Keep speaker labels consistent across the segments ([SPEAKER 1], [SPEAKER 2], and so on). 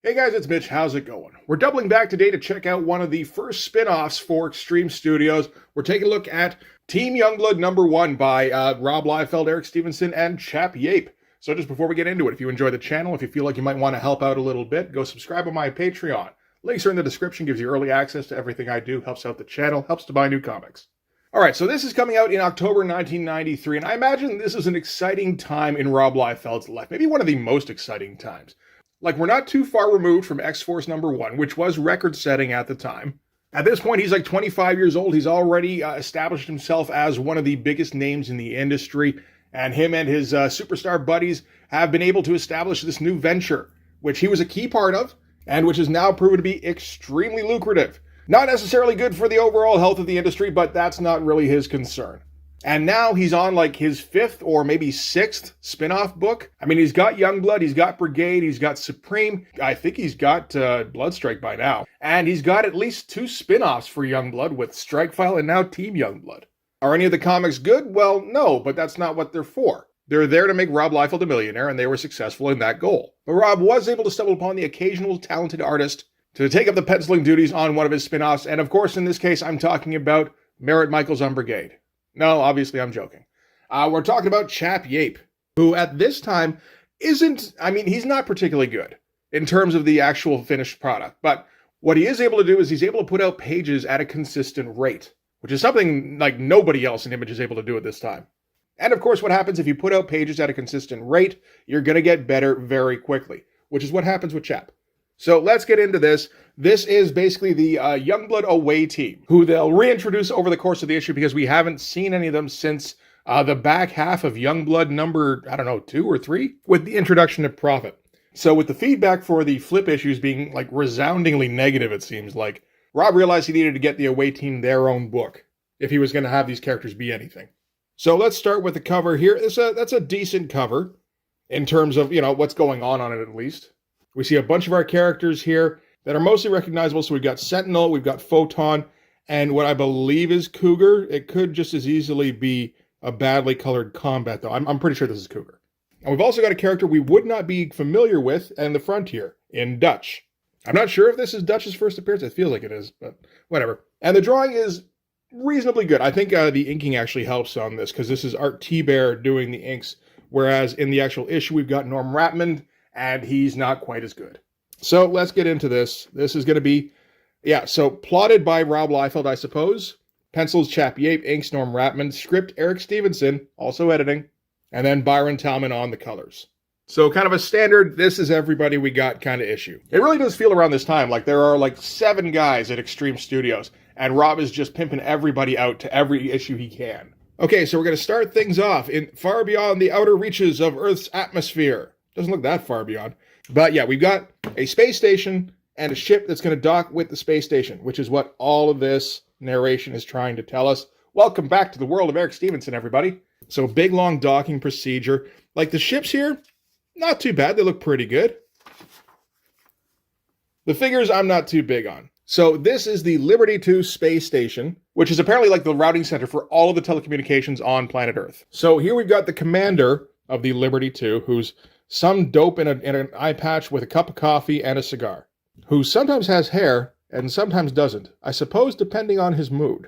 [SPEAKER 1] Hey guys, it's Mitch. How's it going? We're doubling back today to check out one of the first spin-offs for Extreme Studios. We're taking a look at Team Youngblood #1 by Rob Liefeld, Eric Stevenson, and Chap Yaep. So just before we get into it, if you enjoy the channel, if you feel like you might want to help out a little bit, go subscribe on my Patreon. Links are in the description, gives you early access to everything I do, helps out the channel, helps to buy new comics. Alright, so this is coming out in October 1993, and I imagine this is an exciting time in Rob Liefeld's life. Maybe one of the most exciting times. Like, we're not too far removed from X-Force #1, which was record-setting at the time. At this point, he's like 25 years old. He's already established himself as one of the biggest names in the industry, and him and his superstar buddies have been able to establish this new venture, which he was a key part of, and which has now proven to be extremely lucrative. Not necessarily good for the overall health of the industry, but that's not really his concern. And now he's on like his 5th or maybe 6th spin-off book. I mean, he's got Youngblood, he's got Brigade, he's got Supreme. I think he's got Bloodstrike by now. And he's got at least 2 spin-offs for Youngblood with Strikefile and now Team Youngblood. Are any of the comics good? Well, no, but that's not what they're for. They're there to make Rob Liefeld a millionaire, and they were successful in that goal. But Rob was able to stumble upon the occasional talented artist to take up the penciling duties on one of his spin-offs, and of course, in this case, I'm talking about Merritt Michaels on Brigade. No, obviously I'm joking. We're talking about Chap Yaep, who at this time he's not particularly good in terms of the actual finished product, but what he is able to do is he's able to put out pages at a consistent rate, which is something like nobody else in Image is able to do at this time. And of course, what happens if you put out pages at a consistent rate, you're going to get better very quickly, which is what happens with Chap. So let's get into this. This is basically the Youngblood away team, who they'll reintroduce over the course of the issue because we haven't seen any of them since the back half of Youngblood number, 2 or 3, with the introduction of Prophet. So with the feedback for the flip issues being like resoundingly negative, it seems like, Rob realized he needed to get the away team their own book if he was going to have these characters be anything. So let's start with the cover here. That's a decent cover in terms of, what's going on it at least. We see a bunch of our characters here that are mostly recognizable. So we've got Sentinel, we've got Photon, and what I believe is Cougar. It could just as easily be a badly colored Combat, though. I'm pretty sure this is Cougar. And we've also got a character we would not be familiar with in the front here, in Dutch. I'm not sure if this is Dutch's first appearance. It feels like it is, but whatever. And the drawing is reasonably good. I think the inking actually helps on this, because this is Art T-Bear doing the inks, whereas in the actual issue, we've got Norm Rapmund, and he's not quite as good. So let's get into this. This is going to be, so plotted by Rob Liefeld, I suppose. Pencils, Chap Yaep, inks, Norm Rapmund. Script, Eric Stevenson, also editing. And then Byron Talman on the colors. So kind of a standard, this is everybody we got kind of issue. It really does feel around this time like there are like 7 guys at Extreme Studios, and Rob is just pimping everybody out to every issue he can. Okay, so we're going to start things off in far beyond the outer reaches of Earth's atmosphere. Doesn't look that far beyond. But yeah, we've got a space station and a ship that's going to dock with the space station, which is what all of this narration is trying to tell us. Welcome back to the world of Eric Stevenson, everybody. So big, long docking procedure. Like the ships here, not too bad. They look pretty good. The figures I'm not too big on. So this is the Liberty 2 space station, which is apparently like the routing center for all of the telecommunications on planet Earth. So here we've got the commander of the Liberty 2, who's some dope in an eye patch with a cup of coffee and a cigar, who sometimes has hair and sometimes doesn't, I suppose depending on his mood.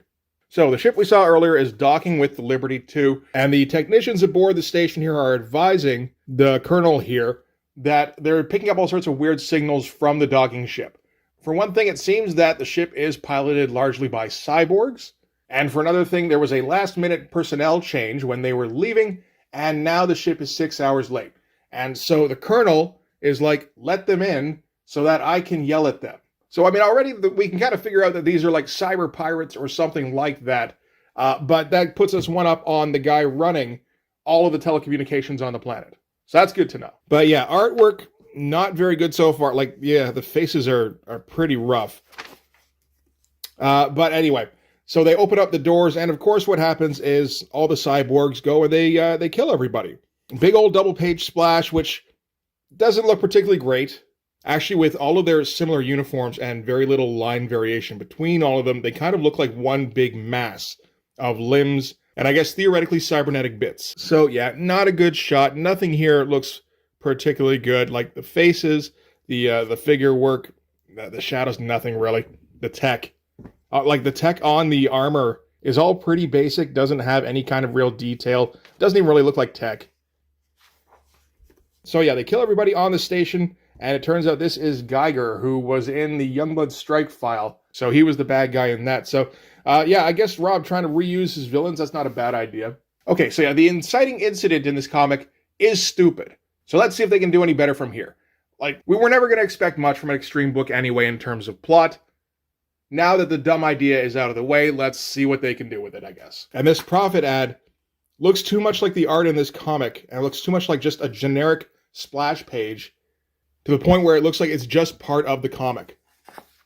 [SPEAKER 1] So the ship we saw earlier is docking with the Liberty 2, and the technicians aboard the station here are advising the colonel here that they're picking up all sorts of weird signals from the docking ship. For one thing, it seems that the ship is piloted largely by cyborgs, and for another thing, there was a last-minute personnel change when they were leaving, and now the ship is 6 hours late. And so the colonel is like, let them in so that I can yell at them. So, I mean, already we can kind of figure out that these are like cyber pirates or something like that. But that puts us one up on the guy running all of the telecommunications on the planet. So that's good to know. But yeah, artwork, not very good so far. Like, yeah, the faces are pretty rough. But anyway, so they open up the doors. And of course, what happens is all the cyborgs go and they kill everybody. Big old double page splash, which doesn't look particularly great. Actually, with all of their similar uniforms and very little line variation between all of them, they kind of look like one big mass of limbs and I guess theoretically cybernetic bits. So yeah, not a good shot. Nothing here looks particularly good. Like the faces, The figure work, the shadows, nothing really. The tech, like the tech on the armor is all pretty basic, doesn't have any kind of real detail, doesn't even really look like tech. So yeah, they kill everybody on the station, and it turns out this is Geiger, who was in the Youngblood strike file. So he was the bad guy in that. So yeah, I guess Rob trying to reuse his villains, that's not a bad idea. Okay, so yeah, the inciting incident in this comic is stupid. So let's see if they can do any better from here. Like, we were never going to expect much from an Extreme book anyway in terms of plot. Now that the dumb idea is out of the way, let's see what they can do with it, I guess. And this profit ad looks too much like the art in this comic, and it looks too much like just a generic splash page, to the point where it looks like it's just part of the comic.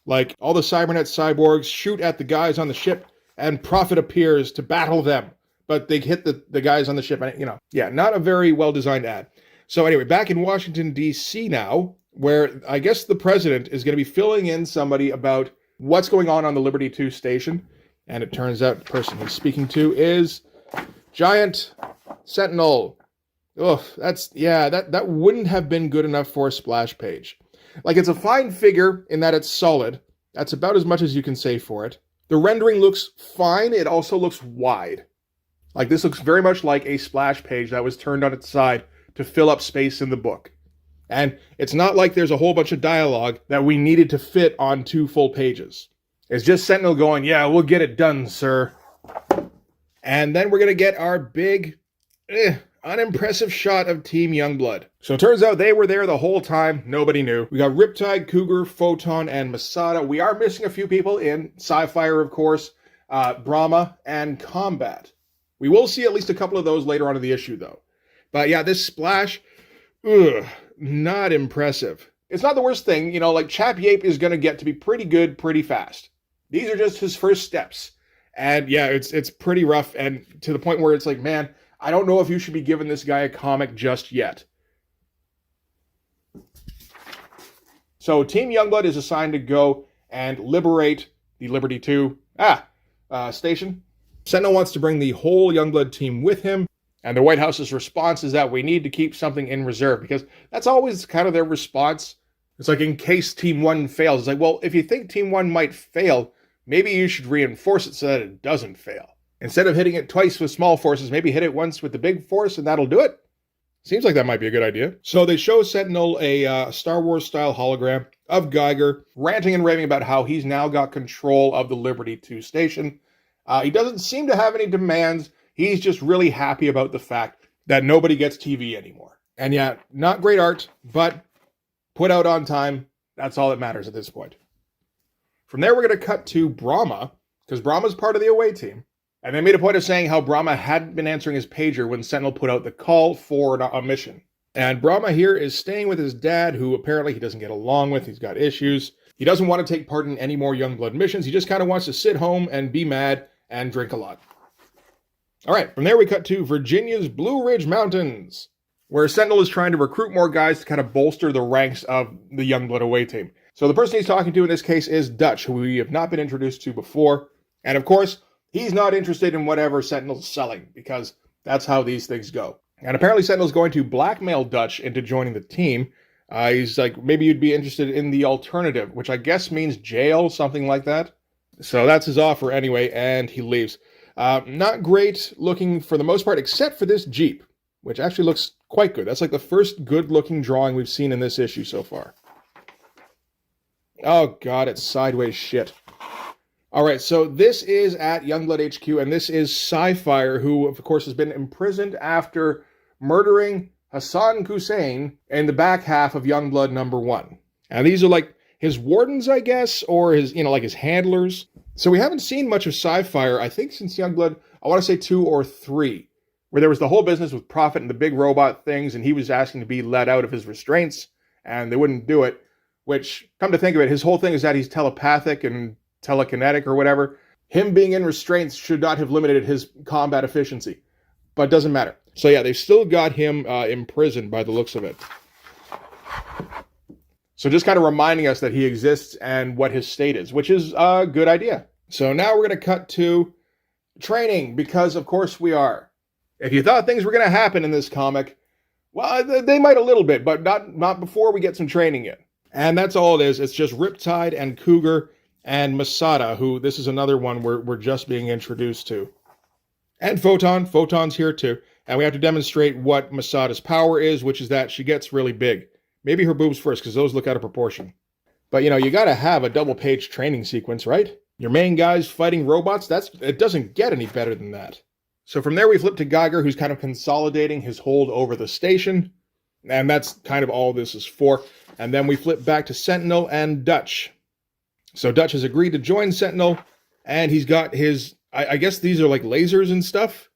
[SPEAKER 1] Like, all the Cybernet cyborgs shoot at the guys on the ship, and Prophet appears to battle them. But they hit the guys on the ship, and, you know, yeah, not a very well-designed ad. So anyway, back in Washington, D.C. now, where I guess the president is going to be filling in somebody about what's going on the Liberty 2 station. And it turns out the person he's speaking to is Giant Sentinel. Ugh, that wouldn't have been good enough for a splash page. Like, it's a fine figure in that it's solid. That's about as much as you can say for it. The rendering looks fine. It also looks wide. Like, this looks very much like a splash page that was turned on its side to fill up space in the book. And it's not like there's a whole bunch of dialogue that we needed to fit on 2 full pages. It's just Sentinel going, yeah, we'll get it done, sir. And then we're going to get our big, unimpressive shot of Team Youngblood. So it turns out they were there the whole time. Nobody knew. We got Riptide, Cougar, Photon, and Masada. We are missing a few people in Sci-Fire, of course, Brahma, and Combat. We will see at least a couple of those later on in the issue, though. But yeah, this splash, not impressive. It's not the worst thing, you know, like Chap Yaep is going to get to be pretty good pretty fast. These are just his first steps. And yeah, it's pretty rough, and to the point where it's like, man, I don't know if you should be giving this guy a comic just yet. So Team Youngblood is assigned to go and liberate the Liberty 2 station. Sentinel wants to bring the whole Youngblood team with him. And the White House's response is that we need to keep something in reserve, because that's always kind of their response. It's like, in case Team 1 fails. It's like, well, if you think Team 1 might fail, maybe you should reinforce it so that it doesn't fail. Instead of hitting it twice with small forces, maybe hit it once with the big force and that'll do it. Seems like that might be a good idea. So they show Sentinel a Star Wars-style hologram of Geiger, ranting and raving about how he's now got control of the Liberty 2 station. He doesn't seem to have any demands. He's just really happy about the fact that nobody gets TV anymore. And yeah, not great art, but put out on time. That's all that matters at this point. From there, we're going to cut to Brahma, because Brahma's part of the away team. And they made a point of saying how Brahma hadn't been answering his pager when Sentinel put out the call for a mission. And Brahma here is staying with his dad, who apparently he doesn't get along with. He's got issues. He doesn't want to take part in any more Youngblood missions. He just kind of wants to sit home and be mad and drink a lot. All right, from there we cut to Virginia's Blue Ridge Mountains, where Sentinel is trying to recruit more guys to kind of bolster the ranks of the Youngblood away team. So the person he's talking to in this case is Dutch, who we have not been introduced to before. And of course, he's not interested in whatever Sentinel's selling, because that's how these things go. And apparently Sentinel's going to blackmail Dutch into joining the team. He's like, maybe you'd be interested in the alternative, which I guess means jail, something like that. So that's his offer anyway, and he leaves. Not great looking for the most part, except for this Jeep, which actually looks quite good. That's like the first good-looking drawing we've seen in this issue so far. Oh god, it's sideways shit. Alright, so this is at Youngblood HQ, and this is Sci-Fire, who, of course, has been imprisoned after murdering Hassan Hussein in the back half of Youngblood #1. And these are like his wardens, I guess, or his, like his handlers. So we haven't seen much of Sci-Fire, I think, since Youngblood, I want to say 2 or 3, where there was the whole business with Prophet and the big robot things, and he was asking to be let out of his restraints, and they wouldn't do it, which, come to think of it, his whole thing is that he's telepathic and telekinetic or whatever. Him being in restraints should not have limited his combat efficiency, but it doesn't matter. So yeah, they've still got him imprisoned by the looks of it. So just kind of reminding us that he exists and what his state is, which is a good idea. So now we're going to cut to training, because of course we are. If you thought things were going to happen in this comic, well, they might a little bit, but not before we get some training in. And that's all it is. It's just Riptide and Cougar and Masada, who this is another one we're just being introduced to. And Photon. Photon's here too. And we have to demonstrate what Masada's power is, which is that she gets really big. Maybe her boobs first, because those look out of proportion. But, you know, you got to have a double-page training sequence, right? Your main guy's fighting robots, it doesn't get any better than that. So from there we flip to Geiger, who's kind of consolidating his hold over the station. And that's kind of all this is for. And then we flip back to Sentinel and Dutch. So Dutch has agreed to join Sentinel, and he's got his, I guess these are like lasers and stuff.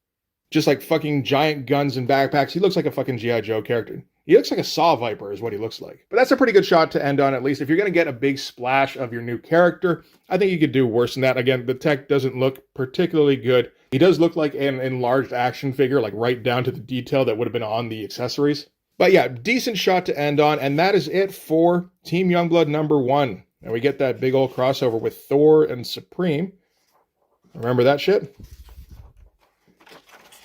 [SPEAKER 1] Just like fucking giant guns and backpacks. He looks like a fucking G.I. Joe character. He looks like a Saw Viper is what he looks like. But that's a pretty good shot to end on, at least. If you're going to get a big splash of your new character, I think you could do worse than that. Again, the tech doesn't look particularly good. He does look like an enlarged action figure, like right down to the detail that would have been on the accessories. But yeah, decent shot to end on, and that is it for Team Youngblood number 1. And we get that big old crossover with Thor and Supreme. Remember that shit?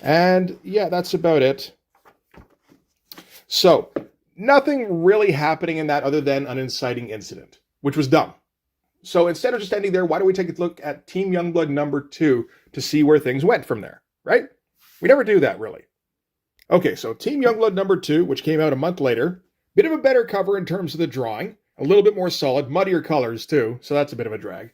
[SPEAKER 1] And yeah, that's about it. So, nothing really happening in that other than an inciting incident, which was dumb. So instead of just ending there, why don't we take a look at Team Youngblood number 2 to see where things went from there, right? We never do that, really. Okay, so Team Youngblood number 2, which came out a month later, bit of a better cover in terms of the drawing, a little bit more solid, muddier colors too, so that's a bit of a drag.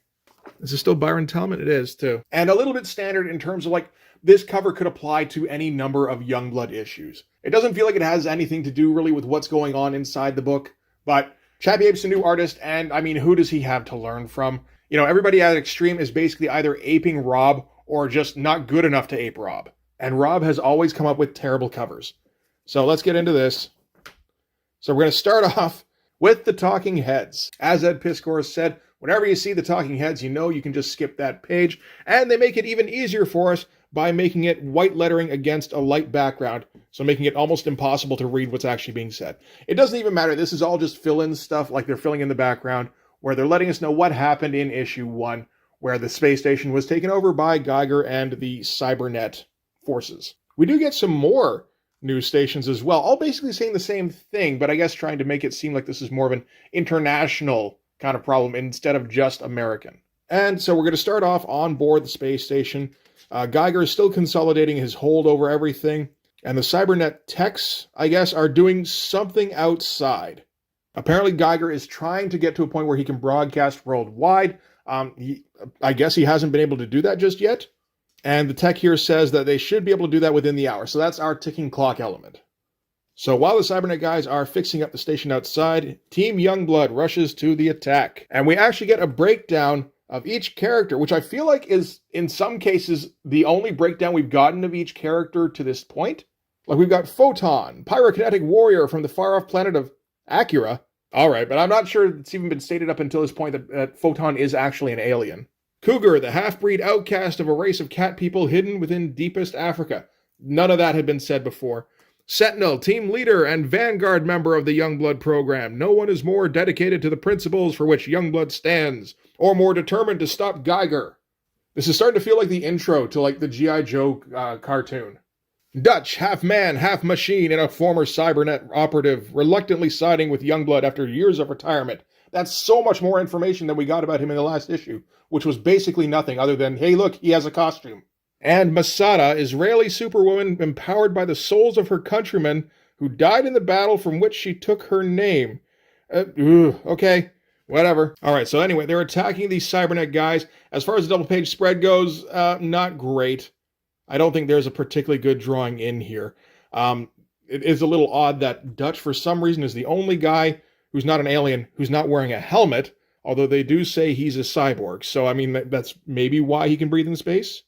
[SPEAKER 1] Is this still Byron Tellman? It is, too. And a little bit standard in terms of, like, this cover could apply to any number of Youngblood issues. It doesn't feel like it has anything to do really with what's going on inside the book, but Chap Yaep's a new artist, and, I mean, who does he have to learn from? You know, everybody at Extreme is basically either aping Rob or just not good enough to ape Rob. And Rob has always come up with terrible covers. So let's get into this. So we're going to start off with the Talking Heads. As Ed Piskor said, whenever you see the Talking Heads, you know you can just skip that page. And they make it even easier for us by making it white lettering against a light background, so making it almost impossible to read what's actually being said. It doesn't even matter. This is all just fill-in stuff, like they're filling in the background, where they're letting us know what happened in issue 1, where the space station was taken over by Geiger and the Cybernet forces. We do get some more news stations as well, all basically saying the same thing, but I guess trying to make it seem like this is more of an international kind of problem instead of just American. And so we're going to start off on board the space station. Geiger is still consolidating his hold over everything, and the Cybernet techs, I guess, are doing something outside. Apparently Geiger is trying to get to a point where he can broadcast worldwide. I guess he hasn't been able to do that just yet. And the tech here says that they should be able to do that within the hour. So that's our ticking clock element. So while the Cybernet guys are fixing up the station outside, Team Youngblood rushes to the attack. And we actually get a breakdown of each character, which I feel like is, in some cases, the only breakdown we've gotten of each character to this point. Like, we've got Photon, pyrokinetic warrior from the far-off planet of Acura. All right, but I'm not sure it's even been stated up until this point that Photon is actually an alien. Cougar, the half-breed outcast of a race of cat people hidden within deepest Africa. None of that had been said before. Sentinel, team leader and vanguard member of the Youngblood program. No one is more dedicated to the principles for which Youngblood stands, or more determined to stop Geiger. This is starting to feel like the intro to, like, the G.I. Joe cartoon. Dutch, half man, half machine, and a former Cybernet operative, reluctantly siding with Youngblood after years of retirement. That's so much more information than we got about him in the last issue, which was basically nothing other than, hey, look, he has a costume. And Masada, Israeli superwoman empowered by the souls of her countrymen who died in the battle from which she took her name. Okay, whatever. All right, so anyway, they're attacking these Cybernet guys. As far as the double-page spread goes, not great. I don't think there's a particularly good drawing in here. It is a little odd that Dutch, for some reason, is the only guy who's not an alien, who's not wearing a helmet, although they do say he's a cyborg. So, I mean, that's maybe why he can breathe in space.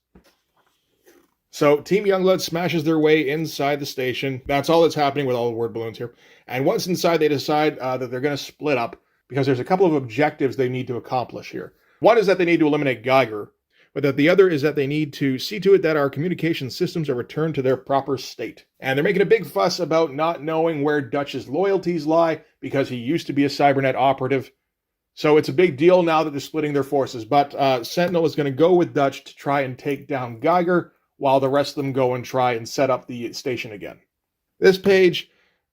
[SPEAKER 1] So, Team Youngblood smashes their way inside the station. That's all that's happening with all the word balloons here. And once inside, they decide that they're going to split up because there's a couple of objectives they need to accomplish here. One is that they need to eliminate Geiger, but that the other is that they need to see to it that our communication systems are returned to their proper state. And they're making a big fuss about not knowing where Dutch's loyalties lie because he used to be a Cybernet operative. So it's a big deal now that they're splitting their forces. But Sentinel is going to go with Dutch to try and take down Geiger, while the rest of them go and try and set up the station again. This page,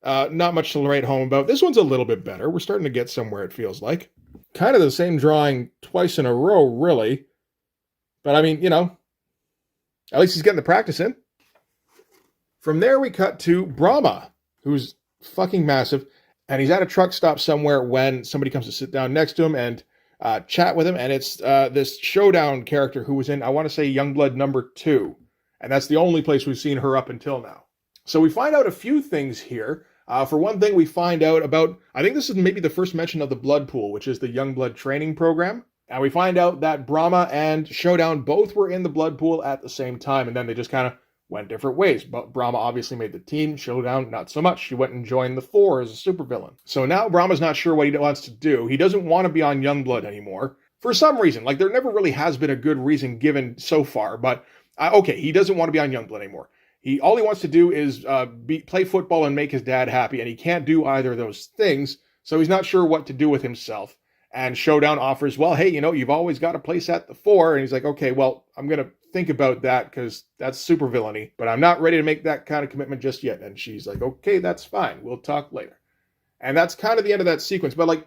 [SPEAKER 1] Not much to write home about. This one's a little bit better. We're starting to get somewhere, it feels like. Kind of the same drawing twice in a row, really. But I mean, at least he's getting the practice in. From there, we cut to Brahma, who's fucking massive. And he's at a truck stop somewhere when somebody comes to sit down next to him and chat with him. And it's this Showdown character who was in, I want to say, Youngblood number 2. And that's the only place we've seen her up until now. So we find out a few things here. For one thing, we find out about, I think this is maybe the first mention of the Blood Pool, which is the Youngblood training program. And we find out that Brahma and Showdown both were in the Blood Pool at the same time. And then they just kind of went different ways. But Brahma obviously made the team. Showdown, not so much. She went and joined the 4 as a supervillain. So now Brahma's not sure what he wants to do. He doesn't want to be on Youngblood anymore. For some reason. Like, there never really has been a good reason given so far. But, okay, he doesn't want to be on Youngblood anymore. All he wants to do is play football and make his dad happy. And he can't do either of those things. So he's not sure what to do with himself. And Showdown offers, well, hey, you've always got a place at the 4. And he's like, okay, well, I'm going to think about that because that's super villainy, but I'm not ready to make that kind of commitment just yet. And she's like, okay, that's fine. We'll talk later. And that's kind of the end of that sequence. But like,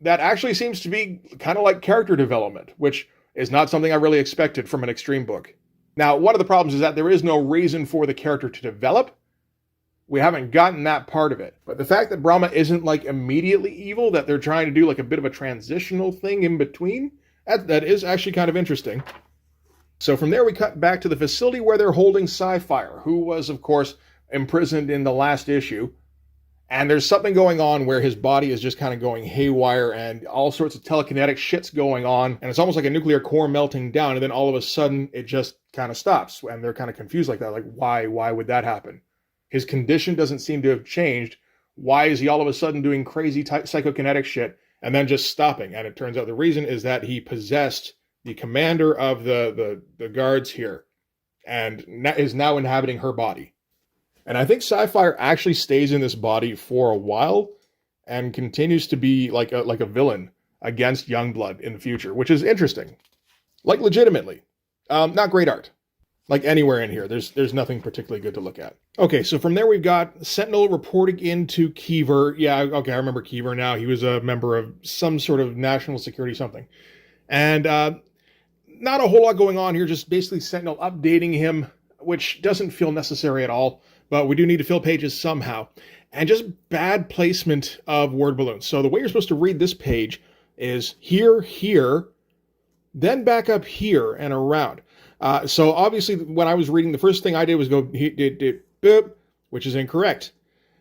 [SPEAKER 1] that actually seems to be kind of like character development, which is not something I really expected from an Extreme book. Now, one of the problems is that there is no reason for the character to develop. We haven't gotten that part of it. But the fact that Brahma isn't like immediately evil, that they're trying to do like a bit of a transitional thing in between, that is actually kind of interesting. So from there, we cut back to the facility where they're holding Sapphire, who was, of course, imprisoned in the last issue. And there's something going on where his body is just kind of going haywire and all sorts of telekinetic shit's going on. And it's almost like a nuclear core melting down. And then all of a sudden, it just kind of stops. And they're kind of confused like that. Like, why would that happen? His condition doesn't seem to have changed. Why is he all of a sudden doing crazy psychokinetic shit and then just stopping? And it turns out the reason is that he possessed the commander of the guards here, and is now inhabiting her body. And I think Sapphire actually stays in this body for a while and continues to be like a villain against Youngblood in the future, which is interesting. Like, legitimately. Not great art. Like, anywhere in here, there's nothing particularly good to look at. Okay, so from there we've got Sentinel reporting into Kiever. Yeah, okay, I remember Kiever now. He was a member of some sort of national security something. And not a whole lot going on here, just basically Sentinel updating him, which doesn't feel necessary at all, but we do need to fill pages somehow. And just bad placement of word balloons. So the way you're supposed to read this page is here, then back up here and around. So obviously when I was reading, the first thing I did was go, boop, which is incorrect.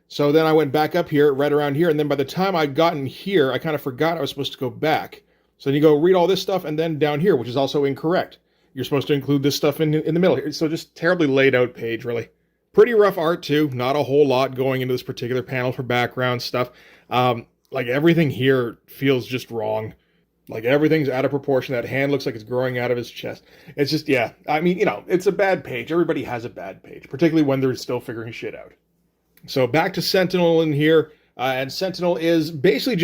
[SPEAKER 1] So then I went back up here, right around here, and then by the time I'd gotten here, I kind of forgot I was supposed to go back. So then you go read all this stuff, and then down here, which is also incorrect. You're supposed to include this stuff in the middle here. So just terribly laid out page, really. Pretty rough art, too. Not a whole lot going into this particular panel for background stuff. Like, everything here feels just wrong. Like, everything's out of proportion. That hand looks like it's growing out of his chest. It's just, yeah. I mean, it's a bad page. Everybody has a bad page, particularly when they're still figuring shit out. So back to Sentinel in here. And Sentinel is basically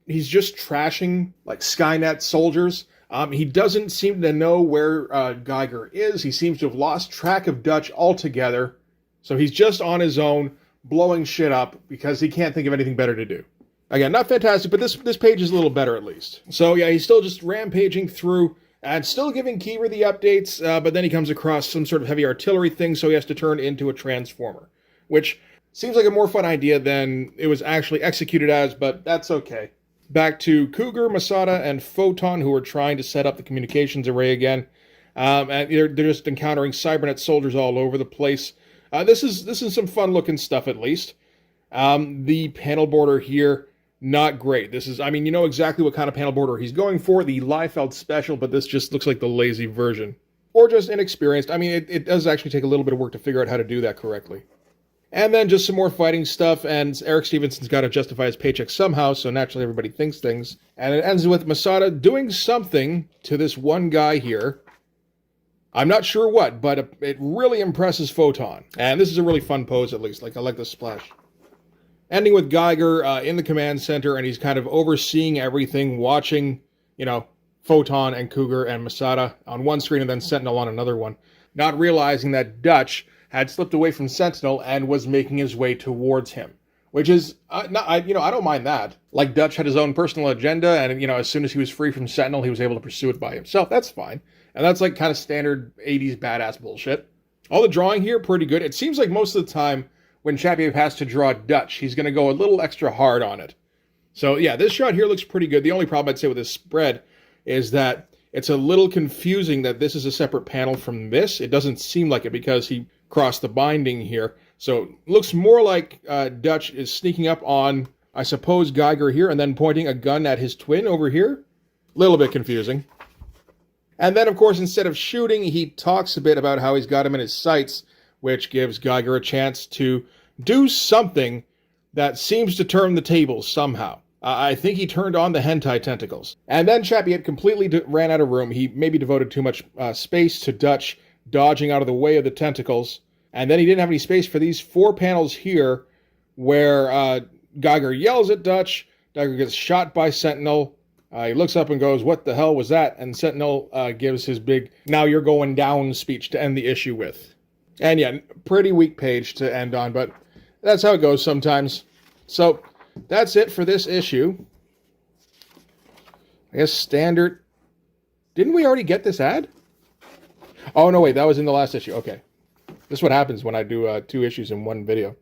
[SPEAKER 1] he's just trashing, like, Skynet soldiers. He doesn't seem to know where Geiger is. He seems to have lost track of Dutch altogether. So he's just on his own, blowing shit up, because he can't think of anything better to do. Again, not fantastic, but this page is a little better at least. So yeah, he's still just rampaging through, and still giving Kiever the updates, but then he comes across some sort of heavy artillery thing, so he has to turn into a transformer. Which seems like a more fun idea than it was actually executed as, but that's okay. Back to Cougar, Masada, and Photon, who are trying to set up the communications array again. And they're just encountering cybernet soldiers all over the place. This is some fun-looking stuff, at least. The panel border here, not great. This is, I mean, you know exactly what kind of panel border he's going for, the Liefeld special, but this just looks like the lazy version. Or just inexperienced. I mean, it does actually take a little bit of work to figure out how to do that correctly. And then just some more fighting stuff, and Eric Stevenson's got to justify his paycheck somehow, so naturally everybody thinks things. And it ends with Masada doing something to this one guy here. I'm not sure what, but it really impresses Photon. And this is a really fun pose, at least. Like, I like the splash. Ending with Geiger in the command center, and he's kind of overseeing everything, watching, Photon and Cougar and Masada on one screen and then Sentinel on another one. Not realizing that Dutch had slipped away from Sentinel and was making his way towards him. which is, I don't mind that. Like, Dutch had his own personal agenda, and, as soon as he was free from Sentinel, he was able to pursue it by himself. That's fine. And that's, like, kind of standard 80s badass bullshit. All the drawing here, pretty good. It seems like most of the time, when Chap Yaep has to draw Dutch, he's going to go a little extra hard on it. So, yeah, this shot here looks pretty good. The only problem I'd say with this spread is that it's a little confusing that this is a separate panel from this. It doesn't seem like it because he crossed the binding here. So, it looks more like Dutch is sneaking up on, I suppose, Geiger here and then pointing a gun at his twin over here. A little bit confusing. And then, of course, instead of shooting, he talks a bit about how he's got him in his sights, which gives Geiger a chance to do something that seems to turn the tables somehow. I think he turned on the hentai tentacles. And then Chap Yaep completely ran out of room. He maybe devoted too much space to Dutch dodging out of the way of the tentacles. And then he didn't have any space for these 4 panels here where Geiger yells at Dutch. Geiger gets shot by Sentinel. He looks up and goes, "What the hell was that?" And Sentinel gives his big, "Now you're going down" speech to end the issue with. And yeah, pretty weak page to end on, but that's how it goes sometimes. So that's it for this issue. I guess standard. Didn't we already get this ad? Oh, no, wait, that was in the last issue. Okay. This is what happens when I do 2 issues in one video.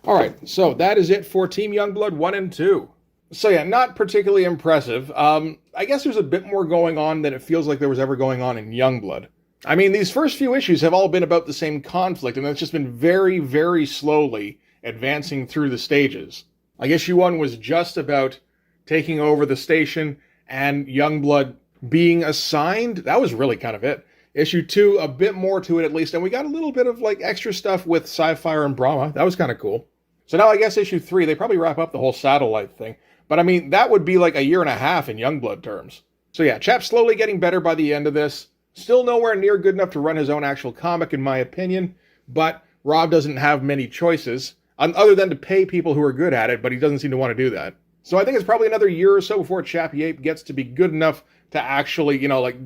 [SPEAKER 1] All right, so that is it for Team Youngblood 1 and 2. So yeah, not particularly impressive. I guess there's a bit more going on than it feels like there was ever going on in Youngblood. I mean, these first few issues have all been about the same conflict, and it's just been very, very slowly advancing through the stages. Like, issue 1 was just about taking over the station and Youngblood being assigned. That was really kind of it. Issue 2, a bit more to it at least, and we got a little bit of, like, extra stuff with Sapphire and Brahma. That was kind of cool. So now I guess issue 3, they probably wrap up the whole satellite thing. But I mean, that would be like a year and a half in Youngblood terms. So yeah, Chap's slowly getting better by the end of this. Still nowhere near good enough to run his own actual comic, in my opinion. But Rob doesn't have many choices, other than to pay people who are good at it, but he doesn't seem to want to do that. So I think it's probably another year or so before Chap Yaep gets to be good enough to actually,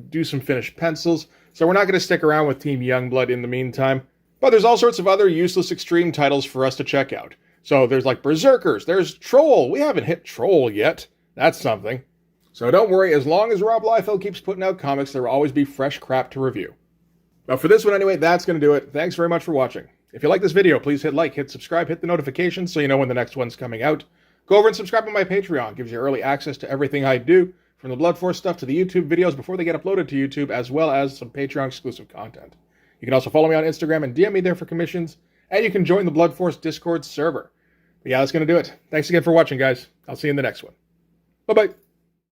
[SPEAKER 1] do some finished pencils. So we're not going to stick around with Team Youngblood in the meantime. But there's all sorts of other useless extreme titles for us to check out. So there's like Berserkers, there's Troll. We haven't hit Troll yet. That's something. So don't worry, as long as Rob Liefeld keeps putting out comics, there will always be fresh crap to review. But for this one anyway, that's going to do it. Thanks very much for watching. If you like this video, please hit like, hit subscribe, hit the notifications so you know when the next one's coming out. Go over and subscribe on my Patreon. It gives you early access to everything I do, from the Blood Force stuff to the YouTube videos before they get uploaded to YouTube, as well as some Patreon exclusive content. You can also follow me on Instagram and DM me there for commissions, and you can join the Blood Force Discord server. But yeah, that's going to do it. Thanks again for watching, guys. I'll see you in the next one. Bye-bye.